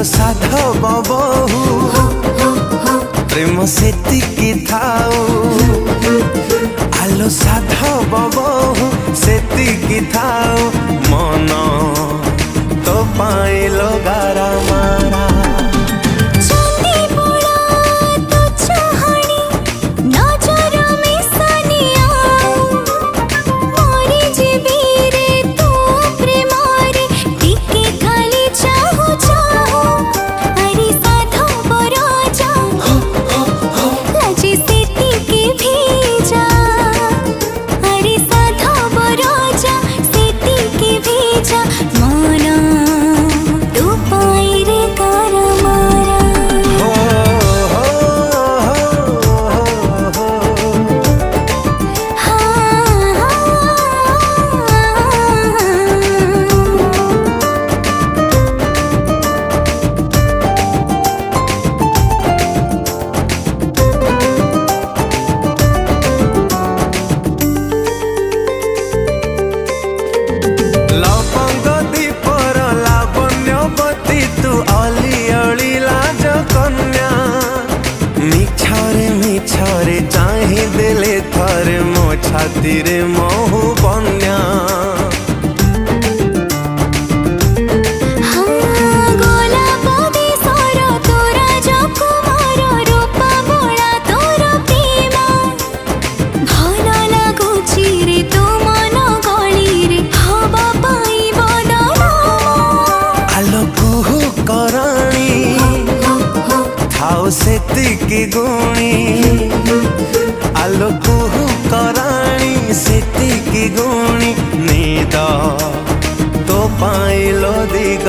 आलो साधव बहु प्रेम सेतिकी थाऊ आलो साधव बहु सेतिकी थाऊ मन तो पाइलो गारा मारा चाही देले थरे मो छाती रे महु बन्या आलो कुहु कराणी थाओ सेतिकी गुणी आलो कुहु कराणी सेतिकी गुणी नीद तो पाइलो दिग